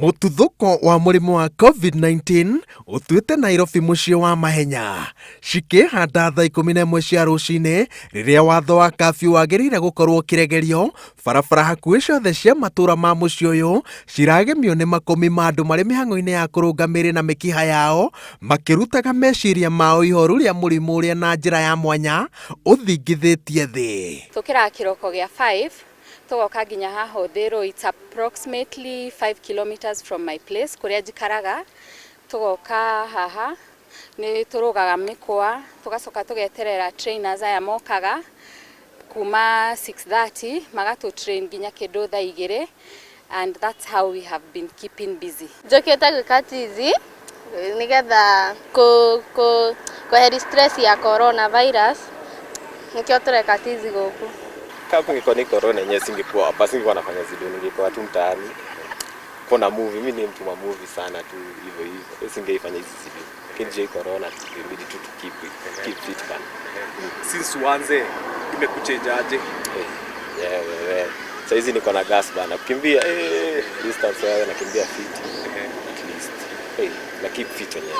Mũtuthũko wa mũrimũ wa COVID-19 ũtuĩte Nairobi mũciĩ wa mahenya. Cikĩhanda thaa 11 cia rũcinĩ rĩrĩa watho wa kabiũ wagĩrĩire gũkorwo kĩregerio, barabara hakuhĩ ciothe cia matũũra ma mũciĩ ũyũ ciragemio nĩ makũmi ma andũ marĩ mĩhang'o-inĩ ya kũrũnga mĩĩrĩ na mĩkiha yao, makĩrutaga meciria mao ihoru rĩa mũrimũ ũrĩa na njĩra ya mwanya ũthingithĩtie thĩ. Tũkĩraga kĩroko gĩa 5 tugoka nginya haha Ũthĩrũ. It's approximately 5 kilometers from my place kuria njikaraga. Tugoka haha ni turugaga mĩkwa, tugacoka tugeterera trainers aya mokaga kuma 6:30 magatu train nginya kĩndũ thaa 2, and that's how we have been keeping busy. Njokete gwikatizi nigetha kuheri stress ya coronavirus, nikio tureka tizi gũkũ. Kama ningekuwa ni corona yenyewe singekuwa hapa, singekuwa nafanya video, ningekuwa tu mtaani. Kuna movie, mimi ni mtu wa movie sana tu hivyo hivyo. Singeifanya hizi video. Lakini je, corona ilibidi tu keep fit bana. Since uanze imekuchange aje? Yeah. Sasa hizi niko na gas bana. Kukimbia distance yao nakimbia fit. At least. Na keep fit yenyewe.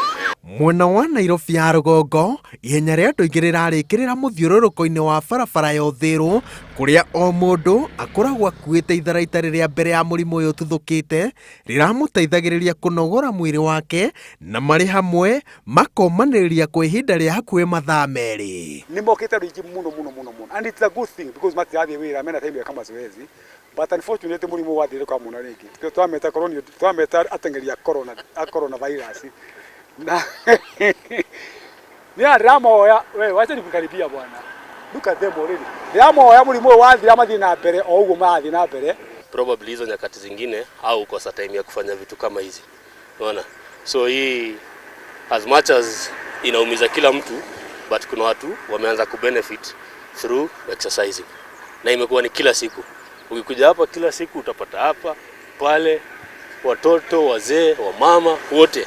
Mwena wa Nairobi ya rũgongo, ihenya rĩa andũ aingĩ rĩrarĩkĩrĩra mũthiũrũrũko-inĩ wa barabara ya Ũthĩrũ, kũrĩa o mũndũ akoragwo akuĩte itharaita rĩrĩa mbere ya mũrimũ ũyũ ũtuthũkĩte rĩramũteithagĩrĩria kũnogora mwĩrĩ wake, na marĩ hamwe makomanĩrĩria kwa ihinda rĩa hakuhĩ mathaa merĩ. Nĩ mokĩte rĩngĩ mũno, and it's a good thing because matirathiĩ wĩra mena time ya kama zoezi, but unfortunately mũrimũ wathire kwa mũna rĩngĩ. Twameta ateng'eri a coronavirus na ni aramoya we wacha nikukaribia bwana, look at them already. Aramoya mũrimũ wathira mathi na mbere o ũguo mathi na mbere. Probably hizo nyakati zingine au ukosa time ya kufanya vitu kama hizi, unaona. So hii as much as inaumiza kila mtu, but kuna watu wameanza kubenefit through exercising, na imekuwa ni kila siku. Ukikuja hapa kila siku utapata hapa pale watoto, wazee, wamama wote.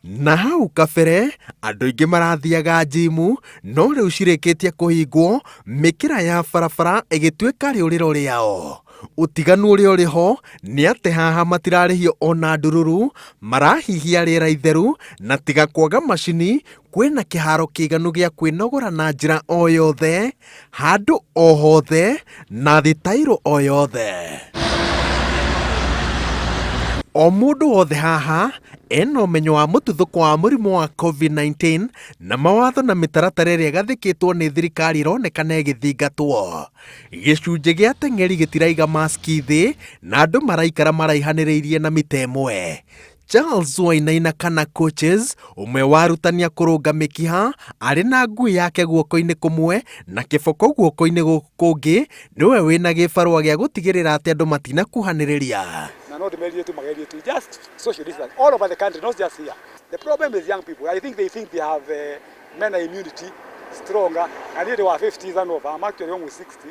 Na hau kabere andũ aingĩ marathiaga jimu, no rĩu cirĩkĩtie kũhingwo, mĩkĩra ya barabara ĩgĩtuĩka rĩũrĩro rĩao. Ũtiganu ũrĩa ũrĩ ho nĩ atĩ haha matirarĩhio ona ndururu, marahihia rĩera itheru, na tiga kwaga macini, kwĩna kĩharo kĩiganu gĩa kwĩnogora na njĩra o yothe, handũ o hothe, na thitairũ o yothe. O mũndũ wothe haha ena ũmenyo wa mũtuthũko wa mũrimũ wa COVID-19 na mawatho na mĩtaratara ĩrĩa gathĩkĩtwo nĩ thirikari ironekana ĩgĩthingatwo. Gĩcunjĩ gĩa ateng'eri gĩtiraiga maski thĩ, na andũ maraikara maraihanĩrĩirie na mita ĩmwe. Charles Wainaina kana coaches, ũmwe wa arutani a kũrũnga mĩkiha, arĩ na ngui yake guoko-inĩ kũmwe na kĩboko guoko-inĩ gũkũ kũngĩ, nĩwe wĩna gĩbarũa gĩa gũtigĩrĩra atĩ andũ matinakuhanĩrĩria. No, the media to just social distance all over the country, not just here. The problem is young people. I think they have mental immunity stronger, and here they were 50s and over. I'm actually almost 60.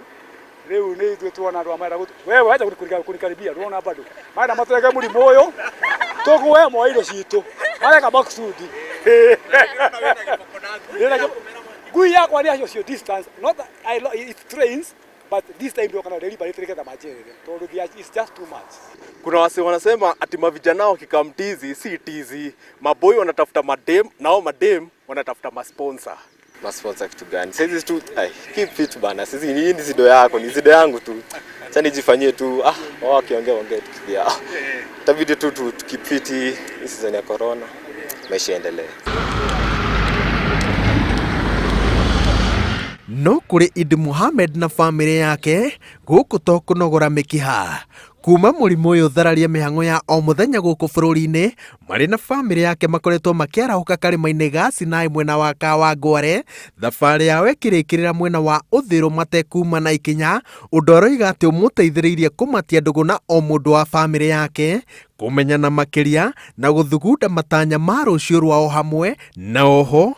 Leo ni tuona ndo amara wewe acha kunikaribia, unaona bado maana mateka muri moyo toko wewe moyo cito mara kama kusudi gui yako ni social distance, not it trains, but this time ndio kana deliberate kama majere to it's just too much. Kuna wase wanasema ati mavijana wakikamtizi si tizi, maboy wanatafuta madem, nao madem wanatafuta masponsor. Masponsor kitu gani? Sasa tu keep fit bana. Sisi hii ni zido yako, ni zido yangu tu. Sasa nijifanyie tu wakiongea tukilia. Tabidi tu keep fit hii season ya corona. Maisha yaendelee. No kũrĩ Idi Mohamed na famĩlĩ yake gũkũ to kũnogora mĩkiha. Kuma mũrimũ ũyũ thararia mĩhang'o ya o mũthenya gũkũ bũrũri-inĩ, marĩ na famĩlĩ yake makoretwo makĩarahũka karĩma-inĩ ga Sinai mwena wa Kawangware, thabarĩ yao ĩkĩrĩkĩrĩra mwena wa Ũthĩrũ matekuma na ikinya, ũndũ aroiga atĩ ũmũteithĩrĩirie kũmatia ndũgũ na o mũndũ wa famĩlĩ yake, kũmenyana makĩria na gũthugunda matanya ma rũciũ rwao hamwe, na oho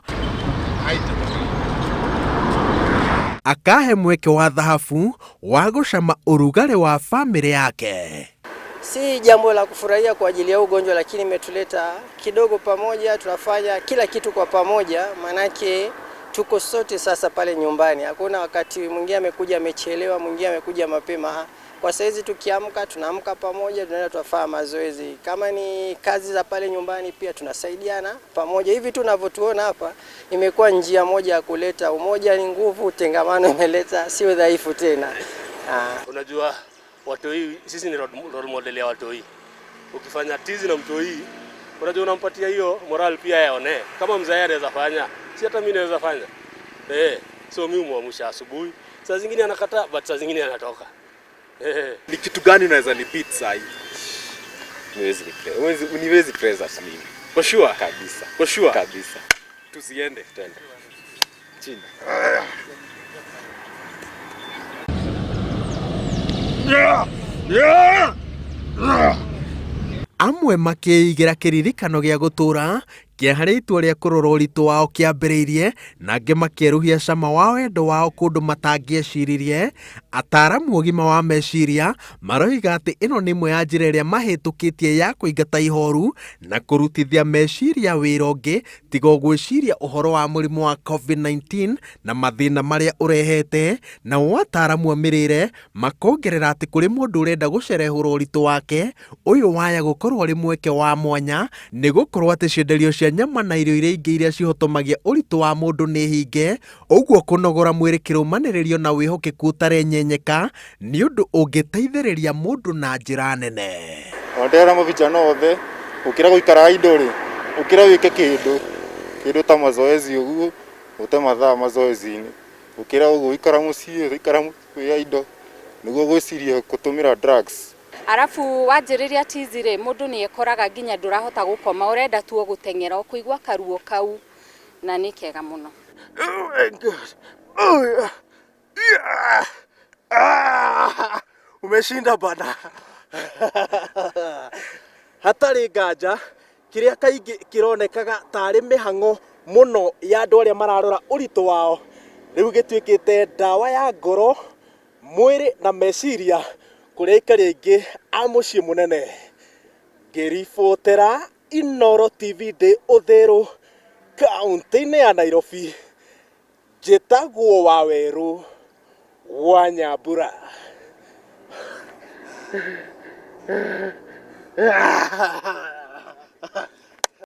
akahe mweke wa dhahabu wa gucama urugarĩ wa family yake. Si jambo la kufurahia kwa ajili ya ugonjwa, lakini imetuleta kidogo pamoja, tunafanya kila kitu kwa pamoja, manake tuko sote sasa pale nyumbani. Hakuna wakati mwingine amekuja amechelewa, mwingine amekuja mapema. Kwa saizi tukiamka, tunaamka pamoja, tunaenda tunafanya mazoezi. Kama ni kazi za pale nyumbani pia tunasaidiana pamoja. Hivi tunavyotuona hapa, imekuwa njia moja ya kuleta umoja ni nguvu, utengamano imeleta sio dhaifu tena. Unajua watu hii sisi ni role model ya watu hii. Ukifanya tizi na mtu hii, unajua unampatia hiyo moral pia yaone. Kama mzee anaweza fanya, si hata mimi naweza fanya. So mimi muamsha asubuhi. Saa zingine anakataa, but saa zingine anatoka. Ni kitu gani unaweza ni beat sai? Uniwezi pressure mimi. For sure Kabisa. For sure Kabisa. Tusiende. Twende. Chini. Amwe makĩigĩra kĩririkano gĩa gũtũra kĩa harĩ itua rĩa kũrora ũritũ wao kĩambĩrĩirie, na angĩ makĩeruhia cama wa wendo wao kũndũ matangĩeciririe. Ataaramu ũgima wa meciria maroiga atĩ ĩno nĩ ĩmwe ya njĩra ĩrĩa mahĩtũkĩtie ya kũingata ihoru na kũrutithia meciria wĩra ũngĩ tiga gwĩciria ũhoro wa mũrimũ wa COVID-19 na mathĩna marĩa ũrehete. Nao ataaramu a mĩrĩre makongerera atĩ kũrĩ mũndũ ũrenda gũcerehũra ũritũ wake, ũyũ waya gũkorwo arĩ mweke wa mwanya, nĩ gũkorwo atĩ cienderio cia nyama na irio iria ingĩ iria cihotomagia ũritũ wa mũndũ nĩ hinge. Ũguo kũnogora mwĩrĩ kĩrũmanĩrĩrio na wĩhokeku ũtarenyenyeka nĩ ũndũ ũngĩteithĩrĩria mũndũ na njĩra nene. Ondera mavijana othe ukira guikara idole ukira wike kindu ta mazoezi uguo ute mathaa mazoezi-ini ukira uguo ikara muciĩ ikara ya indo niguo gwĩciria kutumira drugs. Arafu wanjĩrĩria tizi rĩ, mũndũ nĩ ekoraga nginya ndũrahota gũkoma, ũrenda tu gũteng'era, ũkũigua karuo kau, na nĩ kega mũno. Umeshinda bana. Hatarĩ nganja kĩrĩa kaingĩ kĩronekaga tarĩ mĩhang'o mũno ya andũ arĩa mararora ũritũ wao rĩu gĩtuĩkĩte ndawa ya ngoro, mwĩrĩ na meciria kũrĩa aikari aingĩ a mũciĩ mũnene. Ngĩribotera Inoro TV ndĩ Ũthĩrũ, kaunti-inĩ ya Nairobi, njĩtagwo Waweru wa Nyambura.